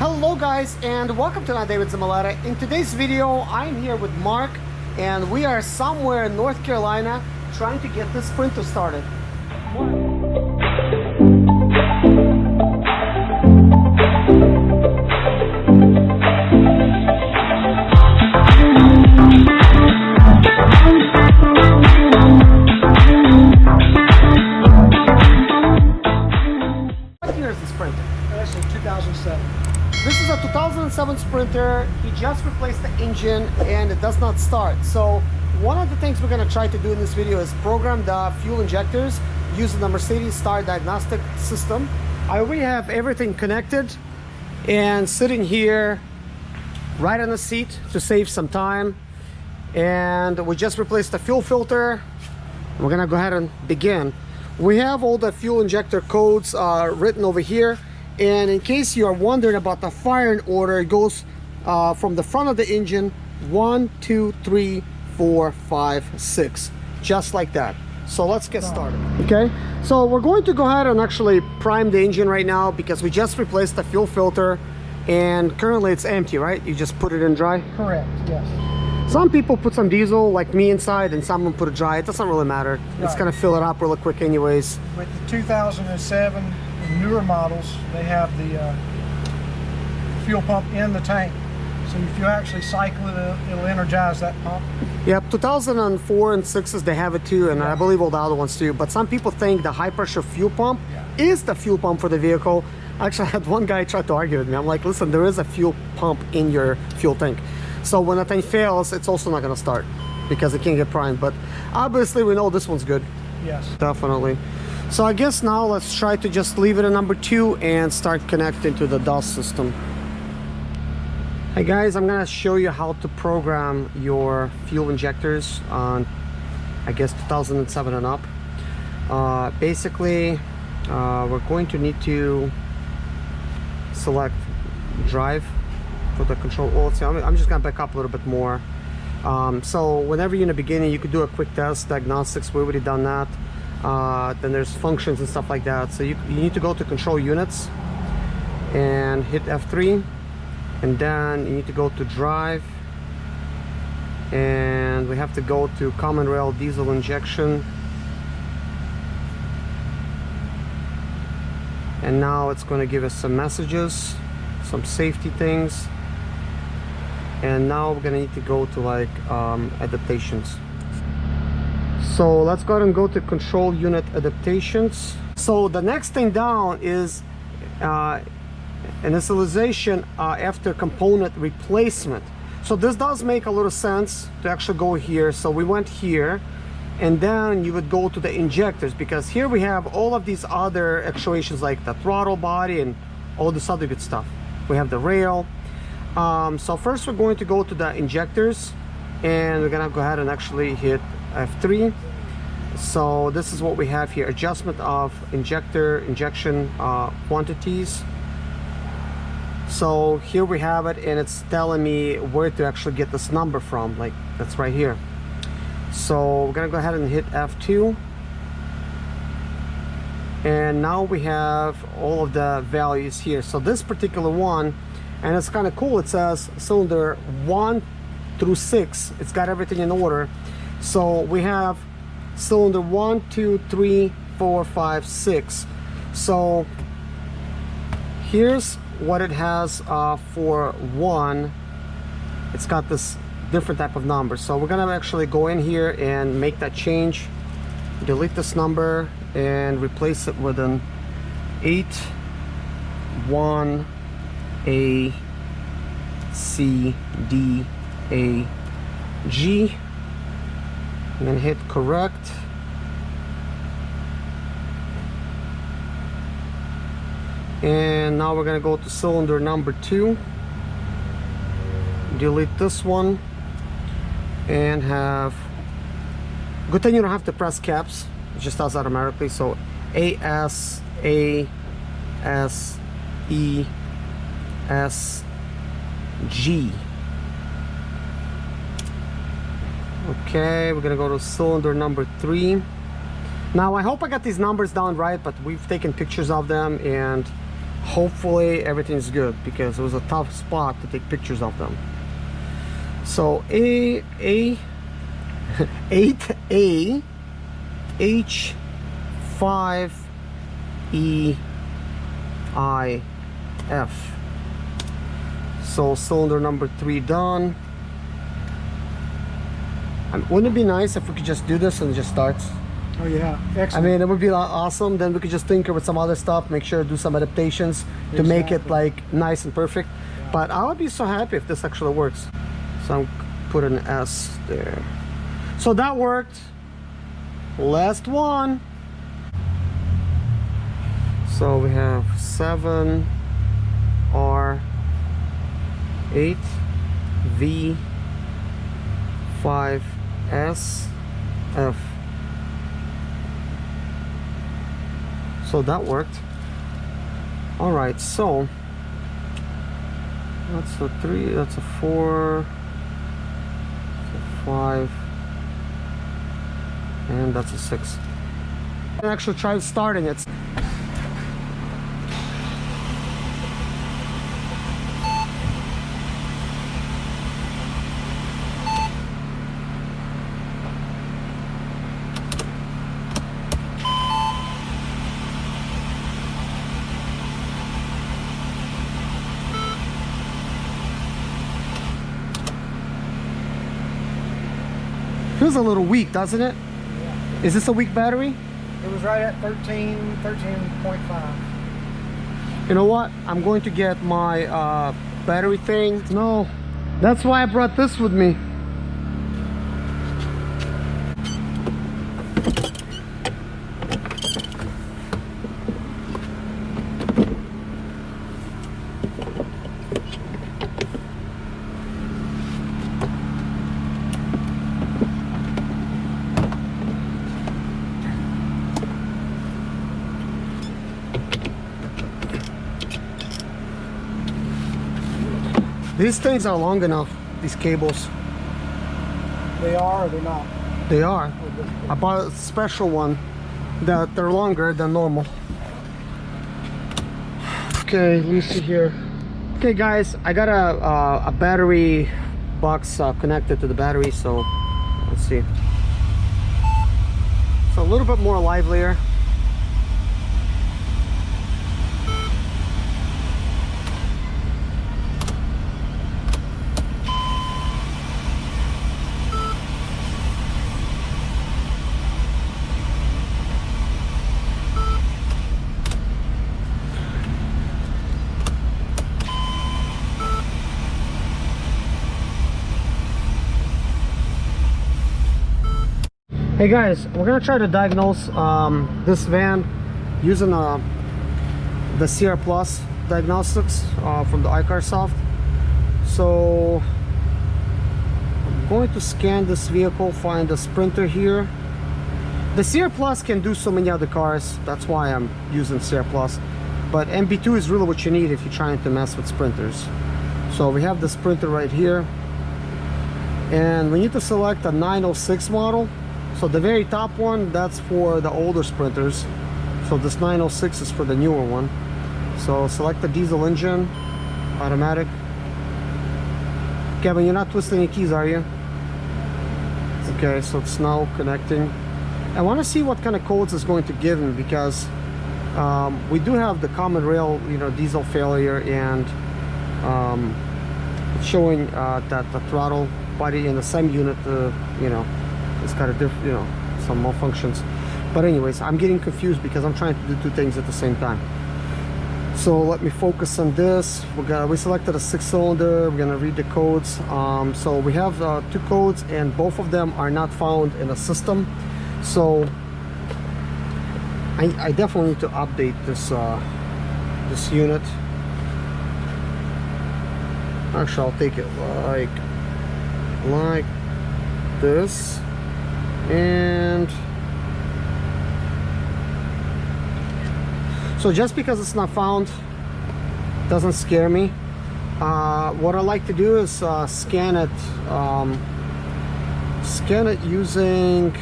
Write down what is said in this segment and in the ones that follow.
Hello guys, and welcome to Serge Zimaleta. In today's video, I'm here with Mark, and we are somewhere in North Carolina trying to get this printer started. What year is this printer? That's a 2007. This is a 2007 Sprinter. He just replaced the engine and it does not start. So one of the things we're going to try to do in this video is program the fuel injectors using the Mercedes Star Diagnostic system. I already have everything connected and sitting here right on the seat to save some time. And we just replaced the fuel filter. We're going to go ahead and begin. We have all the fuel injector codes written over here. And in case you are wondering about the firing order, it goes from the front of the engine 1, 2, 3, 4, 5, 6, just like that. So let's get started. Okay, so we're going to go ahead and actually prime the engine right now because we just replaced the fuel filter and currently it's empty, right? You just put it in dry? Correct, yes. Some people put some diesel like me inside and some will put it dry. It doesn't really matter. Right. It's gonna fill it up really quick anyways. With the 2007 newer models, they have the fuel pump in the tank. So if you actually cycle it, it'll energize that pump. Yep, 2004 and 6s, they have it too, and I believe all the other ones too. But some people think the high pressure fuel pump is the fuel pump for the vehicle. Actually, I had one guy try to argue with me. I'm like, listen, there is a fuel pump in your fuel tank. So when that thing fails, it's also not gonna start because it can't get primed. But obviously we know this one's good. Yes. Definitely. So I guess now let's try to just leave it at number 2 and start connecting to the DOS system. Hey guys, I'm gonna show you how to program your fuel injectors on, I guess, 2007 and up. Basically, we're going to need to select drive for the control. Well, let's see, I'm just gonna back up a little bit more. So whenever you're in the beginning, you could do a quick test, diagnostics, we've already done that. Then there's functions and stuff like that. So you need to go to control units and hit F3, and then you need to go to drive, and we have to go to common rail diesel injection, and now it's going to give us some messages, some safety things, and now we're going to need to go to like adaptations. So let's go ahead and go to control unit adaptations. So the next thing down is initialization after component replacement. So this does make a little sense to actually go here. So we went here and then you would go to the injectors, because here we have all of these other actuations like the throttle body and all this other good stuff. We have the rail. So first we're going to go to the injectors and we're gonna go ahead and actually hit F3. So this is what we have here: adjustment of injection quantities. So here we have it, and it's telling me where to actually get this number from. Like, that's right here. So we're gonna go ahead and hit F2, and now we have all of the values here. So this particular one, and it's kind of cool, it says cylinder 1 through 6. It's got everything in order. So we have cylinder 1, 2, 3, 4, 5, 6. So here's what it has for 1. It's got this different type of number. So we're gonna actually go in here and make that change, delete this number and replace it with an 8, 1, A, C, D, A, G. I'm gonna hit correct. And now we're gonna go to cylinder number 2, delete this one, and have, good thing you don't have to press caps, it just does automatically. So A, S, A, S, E, S, G. Okay, we're gonna go to cylinder number 3. Now I hope I got these numbers down right, but we've taken pictures of them and hopefully everything's good, because it was a tough spot to take pictures of them. So 8A H5EIF. So cylinder number 3 done. Wouldn't it be nice if we could just do this and it just starts? Oh yeah, excellent. I mean, it would be awesome. Then we could just tinker with some other stuff, make sure to do some adaptations to make it like nice and perfect. Yeah. But I would be so happy if this actually works. So I'm put an S there. So that worked. Last one. So we have 7R8V5SF. So that worked. All right, so that's a 3, that's a 4, that's a 5, and that's a 6. I actually tried starting it. Feels a little weak, doesn't it? Yeah. Is this a weak battery? It was right at 13.5. You know what? I'm going to get my battery thing. No, that's why I brought this with me. These things are long enough, these cables. They are or they're not? They are. I bought a special one that they're longer than normal. Okay, let me see here. Okay guys, I got a battery box connected to the battery, so let's see. So a little bit more livelier. Hey guys, we're gonna try to diagnose this van using the CR Plus Diagnostics from the iCarSoft. So I'm going to scan this vehicle, find the Sprinter here. The CR Plus can do so many other cars, that's why I'm using CR Plus. But MB2 is really what you need if you're trying to mess with Sprinters. So we have the Sprinter right here, and we need to select a 906 model. So the very top one, that's for the older Sprinters. So this 906 is for the newer one. So select the diesel engine, automatic. Kevin, you're not twisting your keys, are you? Okay, so it's now connecting. I want to see what kind of codes it's going to give me, because we do have the common rail, you know, diesel failure, and it's showing that the throttle body in the same unit, you know, it's kind of different, you know, some malfunctions. But anyways, I'm getting confused because I'm trying to do two things at the same time. So let me focus on this. We selected a 6-cylinder. We're gonna read the codes. So we have 2 codes, and both of them are not found in the system. So I definitely need to update this this unit. Actually, I'll take it like this. And so just because it's not found doesn't scare me. What I like to do is scan it using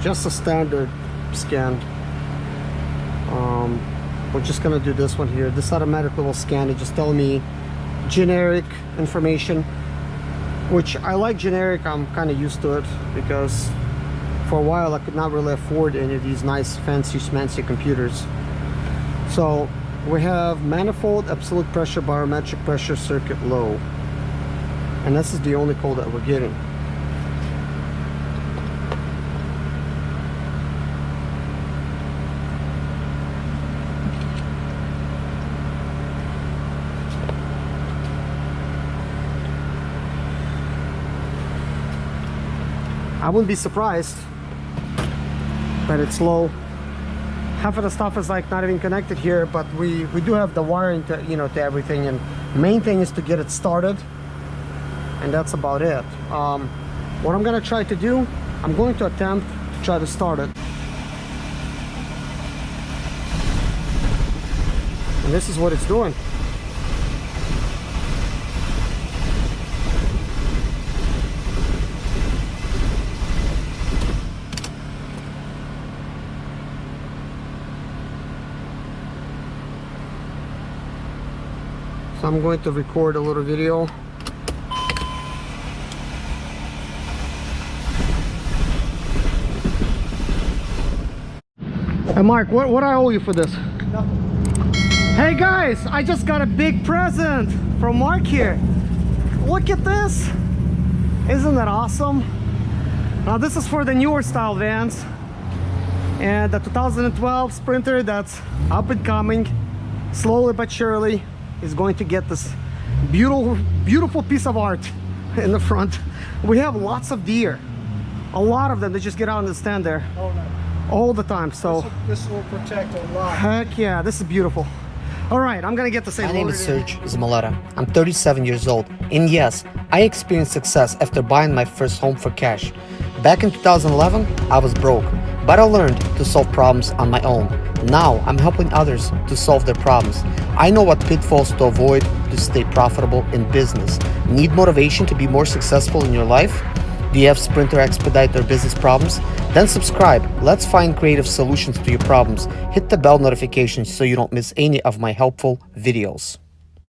just a standard scan. We're just gonna do this one here. This automatically will scan it, just tell me generic information, which I like generic. I'm kind of used to it because for a while I could not really afford any of these nice fancy schmancy computers. So we have manifold, absolute pressure, barometric pressure, circuit low, and this is the only code that we're getting. I wouldn't be surprised that it's low. Half of the stuff is like not even connected here, but we do have the wiring to, you know, to everything, and main thing is to get it started, and that's about it. What I'm gonna try to do, I'm going to attempt to try to start it, and this is what it's doing. So I'm going to record a little video. Hey Mark, what I owe you for this? Nothing. Hey guys, I just got a big present from Mark here. Look at this. Isn't that awesome? Now this is for the newer style vans. And the 2012 Sprinter that's up and coming, slowly but surely, is going to get this beautiful piece of art in the front. We have lots of deer, a lot of them. They just get out on the stand there all the time. So this will protect a lot. Heck yeah, this is beautiful. All right, I'm gonna get the same. My name is Serge Zimaleta. I'm 37 years old, and yes, I experienced success after buying my first home for cash. Back in 2011, I was broke, but I learned to solve problems on my own. Now I'm helping others to solve their problems. I know what pitfalls to avoid to stay profitable in business. Need motivation to be more successful in your life? Do you have Sprinter, Expedite, or business problems? Then subscribe. Let's find creative solutions to your problems. Hit the bell notification so you don't miss any of my helpful videos.